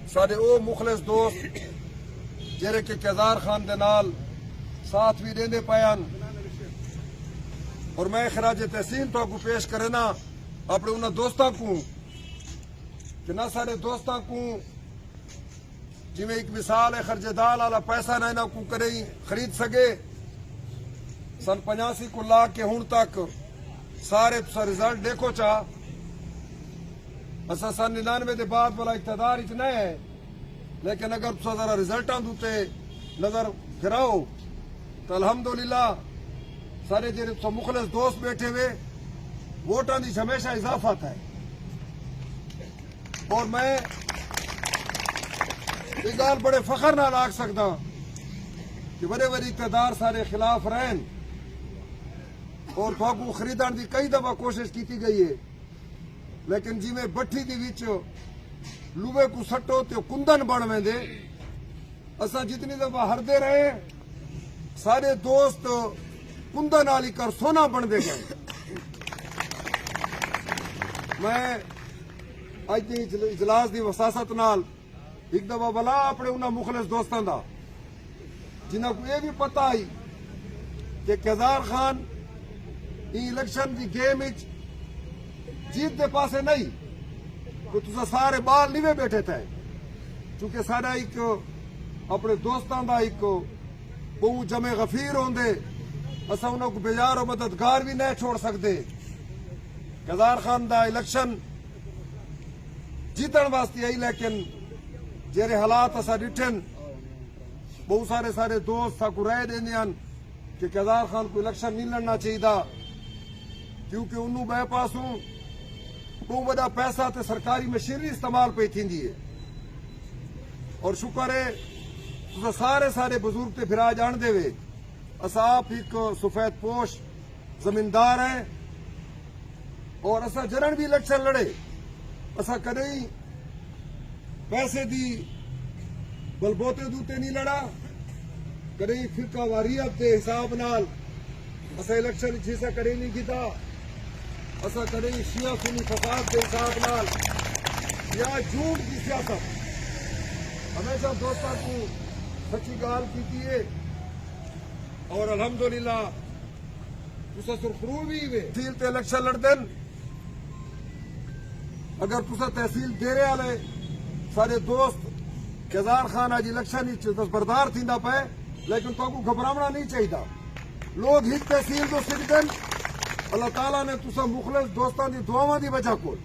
سارے او مخلص دوست جہے کہ کیزار خان دے نال ساتھ بھی دیندے پیان اور میں خراج تحسین تو کو پیش کرنا اپنے انہاں دوستاں کو کہ نہ سارے دوستاں کو جی میں ایک مثال ہے خرج دال والا پیسہ نہ کو کرے خرید سکے سن 85 کو لا کے ہون تک سارے تسا رزلٹ دیکھو چاہ اسا سن 99 دے بعد والا اقتدار اچ نہیں ہے لیکن اگر تسا ذرا رزلٹاں دوتے نظر پھراؤ تو الحمدللہ سارے جڑے تسا مخلص دوست بیٹھے ہوئے ووٹاں دی ہمیشہ اضافہ ہے اور میں یہ گال بڑے فخر نال آکھ سکدا کہ بڑے بڑے اقتدار سارے خلاف رہن اور تھوکو خریدن دی کئی دفعہ کوشش کیتی گئی ہے لیکن جی میں بٹھی دی وچ لوہے کو سٹو تے کندن بن ویندے اساں جتنی دفعہ ہردے رہے سارے دوست کندن والی کر سونا بن دے گئے میں اج دی اجلاس دی وساست نال ایک دفعہ بلا اپنے انہاں مخلص دوستاں دا جنہاں کو یہ بھی پتہ آئی کہ کیزار خان الیکشن دی گیم وچ جیت دے پاسے نہیں تو تسا سارے بال نیوے بیٹھے تھے چونکہ سارا ایک اپنے دوستاں دا ایک بہو جمع غفیر ہوندے اسا انہاں کو بیزار و مددگار بھی نہیں چھوڑ سکتے کیزار خان دا الیکشن جیتن واسطے آئی لیکن جیرے حالات اسا ڈٹھن بہت سارے دوست سا کو رائے دیندے ہیں کہ کیزار خان کو الیکشن نہیں لڑنا چاہیے کیونکہ انہوں بے پاسوں بہت بڑا پیسہ تے سرکاری مشینری استعمال پہ تھیندی ہے اور شکر ہے تسا سارے بزرگ تے پھرا جان دے وے اسا آپ ایک سفید پوش زمیندار ہیں اور اسا جرن بھی الیکشن لڑے اسا کدی پیسے دی بلبوتے دوتے نہیں لڑا کدی فرقہ واریت دے حساب نال اسا الیکشن حصہ کدی نہیں کیتا اسا کدی شیعہ سنی فساد کے حساب نال یا جھوٹ کی سیاست ہمیشہ دوستاں کو سچی گال کیتی ہے اور الحمدللہ تسا سرخرو بھی ہوئے تحصیل تے الیکشن لڑ دن اگر تسا تحصیل دیرے والے سارے دوست کیزار خان آج الیکشن دستبردار تھیندا پے لیکن تو کو گھبراونا نہیں چاہیے لوگ ہی تحصیل تو سکدن اللہ تعالیٰ نے تسا مخلص دوستان دی دعاواں دی وجہ کو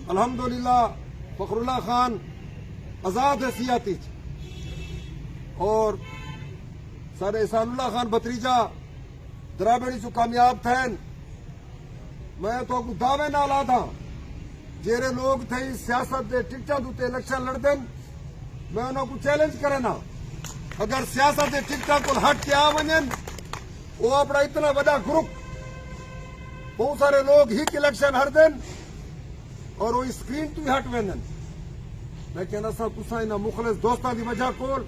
الحمدللہ فخر اللہ خان آزاد حیثیت اور سارے احسان اللہ خان بتریجا درابیڑی چو کامیاب تھے میں تو کو دعوے نال آدھا جیرے لوگ تھے سیاست دے ٹکٹاں دوتے الیکشن لڑ دن میں انہوں کو چیلنج کرنا اگر سیاست دے ٹکٹاں کو ہٹ کے آ ونن وہ اپنا اتنا بڑا گروپ بہت سارے لوگ ہی الیکشن ہر دن اور وہ اسکرین تو ہی ہٹ وینن لیکن اصا تسا انہاں مخلص دوستاں دی وجہ کول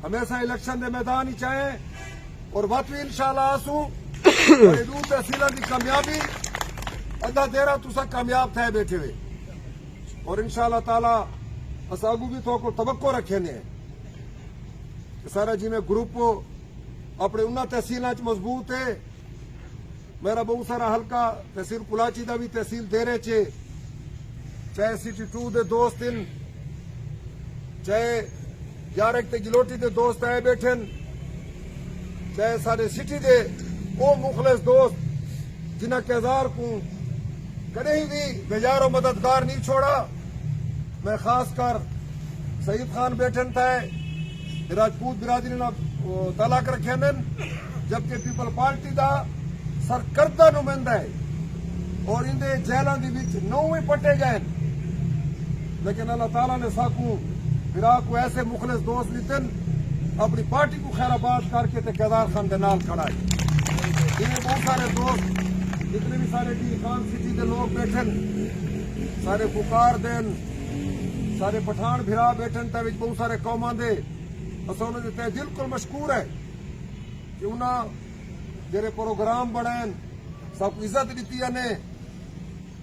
ہمیشہ الیکشن دے میدان ہی چاہے اور وقت بھی انشاءاللہ آسوں اور دو تحصیلہ دی کامیابی ادھا دیرہ تسا کامیاب تھے بیٹھے ہوئے اور انشاءاللہ تعالی اصا اگو بھی تو کو توقع رکھے نے کہ سارا جی میں گروپ اپنے انہاں تحصیلہ چ مضبوط ہے میرا بہت سارا حلقہ تحصیل کلاچی دا بھی تحصیل دیرے چے چاہے سٹی 2 دے دوست ان چاہے یارک تے گلوٹی دے دوست آئے بیٹھن چاہے سارے سٹی دے او مخلص دوست جنہ کیزار کو کدے ہی بھی بیزار و مددگار نہیں چھوڑا میں خاص کر سعید خان بیٹھن تھا راجپوت برادری نے طلاق رکھے نن جبکہ پیپل پارٹی دا سرکردہ نمائندہ ہے اور ان دے جیلان دی وچ 9 پٹے گئے لیکن اللہ تعالیٰ نے ساکو برا کو ایسے مخلص دوست لیتن اپنی پارٹی کو خیر آباد کر کے کیزار خان دے نال کھڑا ہے انہیں بہت سارے دوست جتنے بھی سارے ڈی خان سٹی دے لوگ بیٹھن سارے پکار دین سارے پٹھان بھرا بیٹھن تے وچ بہت سارے قوماں دے اساں انہاں دے تے دل کو مشکور ہے کہ انہاں جڑے پروگرام بنائن سب کو عزت دیتی نے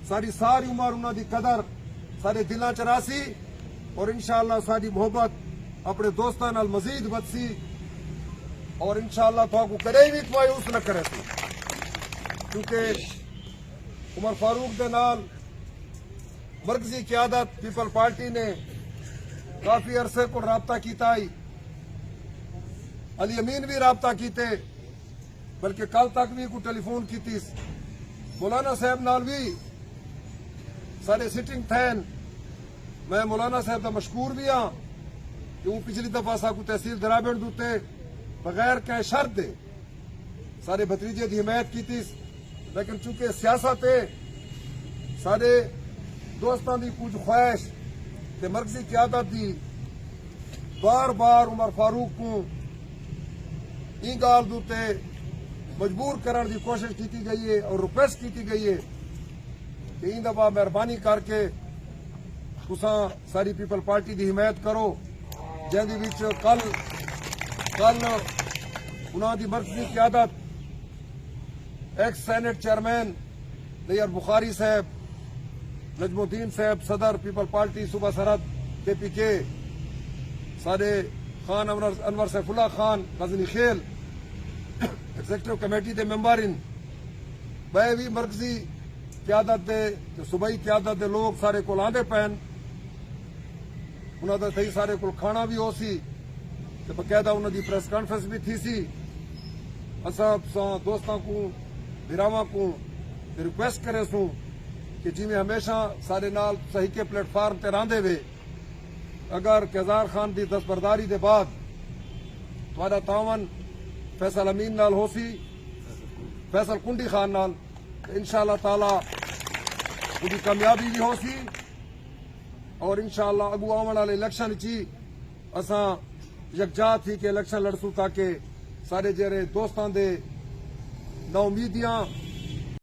ساری عمر انہاں دی قدر سارے دلاں چ راسی اور انشاءاللہ ساری محبت اپنے دوستان نال مزید بدسی اور انشاءاللہ تو کو کرے بھی مایوس نہ کرے سی کیونکہ عمر فاروق دے نال مرکزی قیادت پیپل پارٹی نے کافی عرصے کو رابطہ کیتا ہی علی امین بھی رابطہ کیتے بلکہ کل تک بھی کو ٹیلی فون کیتی مولانا صاحب نال بھی سارے سٹنگ تھین میں مولانا صاحب کا مشکور بھی ہاں کہ وہ پچھلی دفعہ سا کو تحصیل درابنڈ دوتے بغیر کہیں شرط دے سارے بھتریجے دی حمایت کی تھی لیکن چونکہ سیاست ہے سارے دوستان دی کچھ خواہش کہ مرکزی قیادت دی بار بار عمر فاروق کو این گال دوتے مجبور کرنے دی کوشش کی گئی ہے اور ریکویسٹ کی گئی ہے کہ این دفعہ مہربانی کر کے تساں ساری پیپل پارٹی دی حمایت کرو جن دی وچ کل انہاں دی مرکزی قیادت ایکس سینٹ چیئرمین نیئر بخاری صاحب نجم الدین صاحب صدر پیپل پارٹی صوبہ سرحد کے پی کے سارے خان انور سیف اللہ خان غزنی خیل ایگزیکٹو کمیٹی دے ممبرین بے بھی مرکزی قیادت دے صوبائی قیادت دے لوگ سارے کول آندے پین انہوں نے صحیح سارے کول کھانا بھی ہو سی کہ باقاعدہ انہوں دی پریس کانفرنس بھی تھی سی اساں دوستاں کو بھراواں کو ریکویسٹ کرے سوں کہ جی میں ہمیشہ سارے نال صحیح کے پلیٹ فارم تے راندے وے اگر کیزار خان دی دستبرداری دے بعد تھوڑا تعاون فیصل امین نال ہو سی فیصل کنڈی خان نال انشاءاللہ تعالی ان کی کامیابی بھی ہو سی اور انشاءاللہ اگو آمن والے الیکشن چی اساں یکجا تھی کہ الیکشن لڑسوں تاکہ سارے جیرے دوستان دے نا امیدیاں